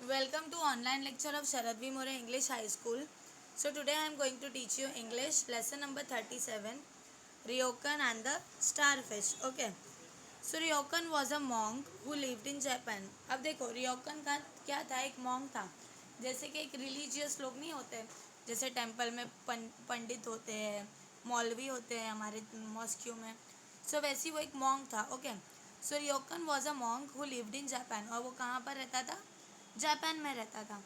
Welcome to online lecture of Sharad V. More English High School. So today I am going to teach you English lesson number 37, Ryokan and the Starfish. Okay. So Ryokan was a monk who lived in Japan. अब देखो Ryokan का क्या था, एक monk था. जैसे कि एक religious लोग नहीं होते, जैसे टेम्पल में पंडित होते हैं, मौलवी होते हैं हमारे मॉस्क्यू में. सो वैसी वो एक monk था. Okay. So Ryokan was a monk who lived in Japan. और वो कहाँ पर रहता था? जापान में रहता था.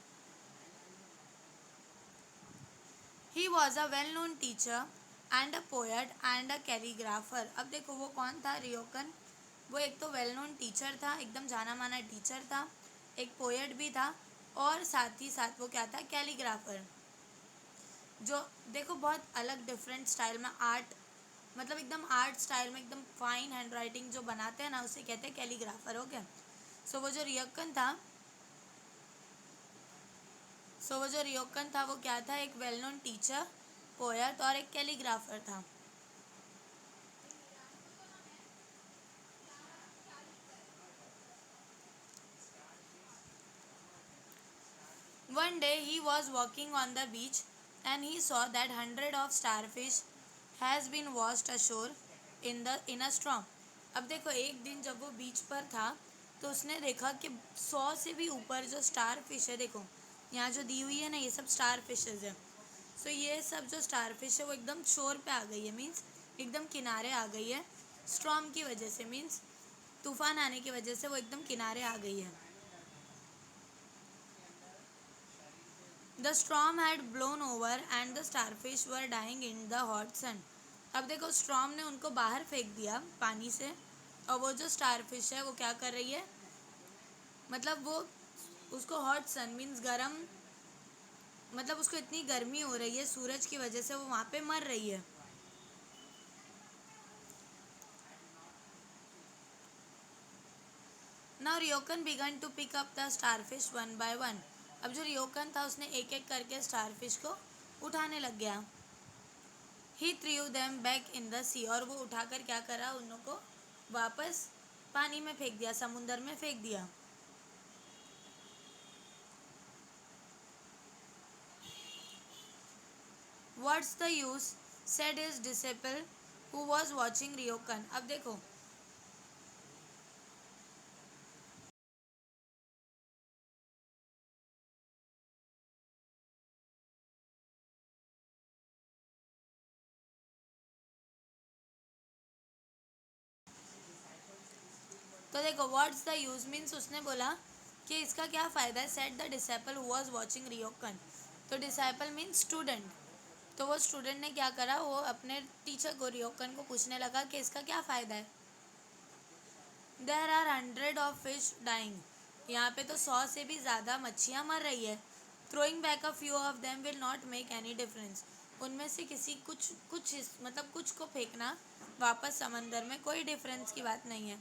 He was a well known teacher and a poet and a calligrapher. अब देखो वो कौन था रियोकन. वो एक तो वेल नोन टीचर था, एकदम जाना माना टीचर था, एक पोएट भी था, और साथ ही साथ वो क्या था, कैलीग्राफर. जो देखो बहुत अलग डिफरेंट स्टाइल में आर्ट, मतलब एकदम आर्ट स्टाइल में एकदम फाइन हैंड राइटिंग जो बनाते हैं ना, उसे कहते हैं कैलीग्राफर. ओके. सो वो जो रियोकन था, वो जो रियोकन था वो क्या था, एक वेल नोन टीचर, पोएट और एक कैलीग्राफर था. One day he was walking on the beach and he saw that hundred of starfish has been washed ashore in a storm. अब देखो एक दिन जब वो बीच पर था तो उसने देखा कि 100 से भी ऊपर जो स्टार फिश है, देखो यहाँ जो दी हुई है ना, ये सब स्टार फिशेज है. सो ये सब जो स्टार फिश है वो एकदम शोर पे आ गई है, मीन्स एकदम किनारे आ गई है स्ट्रॉम की वजह से, मीन्स तूफान आने की वजह से वो एकदम किनारे आ गई है. The storm had blown over and the starfish were dying in the hot sun. अब देखो स्ट्रॉम ने उनको बाहर फेंक दिया पानी से, और वो जो स्टारफिश है वो क्या कर रही है, मतलब वो उसको हॉट सन मीन्स गरम, मतलब उसको इतनी गर्मी हो रही है सूरज की वजह से, वो वहाँ पे मर रही है. Now Ryokan began to pick up the starfish one by one. अब जो रियोकन था उसने एक एक करके स्टारफिश को उठाने लग गया. He threw them back in the sea. और वो उठाकर क्या करा, उन लोगों को वापस पानी में फेंक दिया, समुंदर में फेंक दिया. What's the use said his disciple who was watching Ryokan. अब देखो व्हाट्स द यूज मीन्स उसने बोला कि इसका क्या फ़ायदा है. Said the disciple who was watching Ryokan. तो डिसिपल मीन्स स्टूडेंट. तो वो स्टूडेंट ने क्या करा, वो अपने टीचर को रियोकन को पूछने लगा कि इसका क्या फ़ायदा है. There are 100 of fish dying. यहाँ पे तो 100 से भी ज़्यादा मच्छियाँ मर रही है. Throwing back a few of them will not make any difference. उनमें से किसी कुछ कुछ मतलब कुछ को फेंकना वापस समंदर में कोई डिफरेंस की बात नहीं है.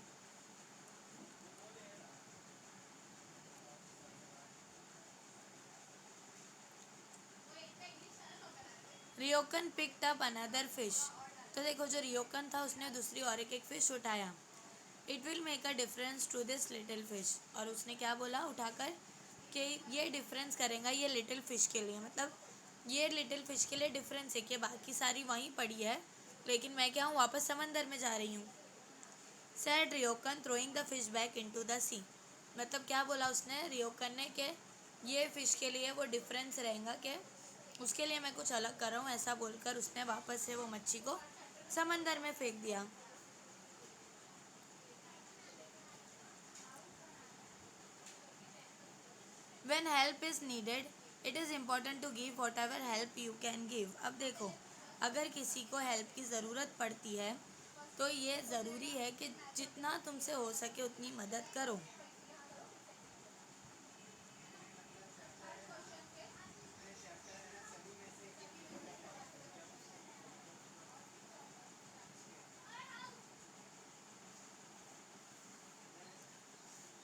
रियोकन पिक्ड अप अनदर फिश. तो देखो जो रियोकन था उसने दूसरी और एक फिश उठाया. It will make a difference to this little fish. और उसने क्या बोला उठाकर कि ये डिफरेंस करेगा ये लिटिल फिश के लिए, मतलब ये लिटिल फिश के लिए डिफरेंस है कि बाकी सारी वहीं पड़ी है, लेकिन मैं क्या हूँ, वापस समंदर में जा रही हूँ. Said Ryokan throwing the fish back into the sea. मतलब क्या बोला उसने रियोकन ने कि ये फ़िश के लिए वो डिफरेंस रहेगा कि उसके लिए मैं कुछ अलग कर रहा हूँ, ऐसा बोलकर उसने वापस से वो मच्छी को समंदर में फेंक दिया. When help is needed, it is important to give whatever help you can give. अब देखो अगर किसी को हेल्प की ज़रूरत पड़ती है तो ये ज़रूरी है कि जितना तुमसे हो सके उतनी मदद करो.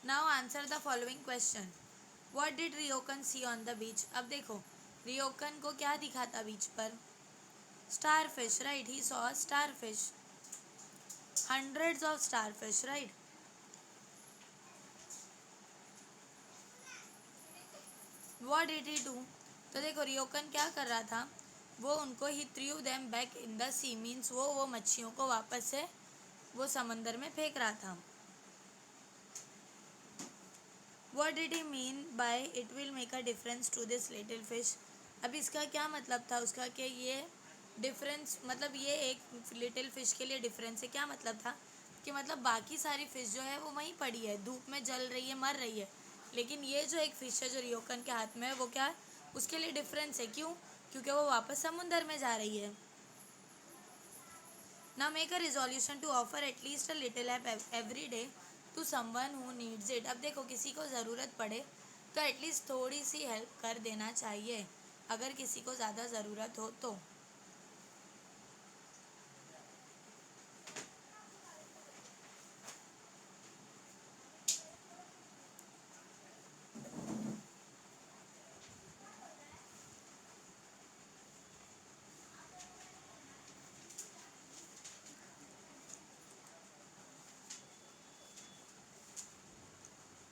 Now answer the following question. What did Ryokan see on the beach. अब देखो रियोकन को क्या दिखा था बीच पर, starfish, right. He saw starfish, hundreds of starfish, right. What did he do? तो देखो रियोकन क्या कर रहा था, वो उनको he threw them back in the sea, means वो मच्छियों को वापस से वो समंदर में फेंक रहा था। What did he mean by it will make a difference to this little fish? अब इसका क्या मतलब था उसका, कि ये डिफरेंस मतलब ये एक लिटिल फिश के लिए डिफरेंस है। क्या मतलब था कि मतलब बाकी सारी फिश जो है वो वहीं पड़ी है, धूप में जल रही है, मर रही है, लेकिन ये जो एक फिश है जो रियोकन के हाथ में है वो क्या है, उसके लिए डिफरेंस है। क्यों? क्योंकि वो वापस समुंदर में जा रही है। Now make a resolution to offer at least a little help every day to someone who needs it. अब देखो किसी को ज़रूरत पड़े तो एटलीस्ट थोड़ी सी हेल्प कर देना चाहिए, अगर किसी को ज़्यादा ज़रूरत हो तो।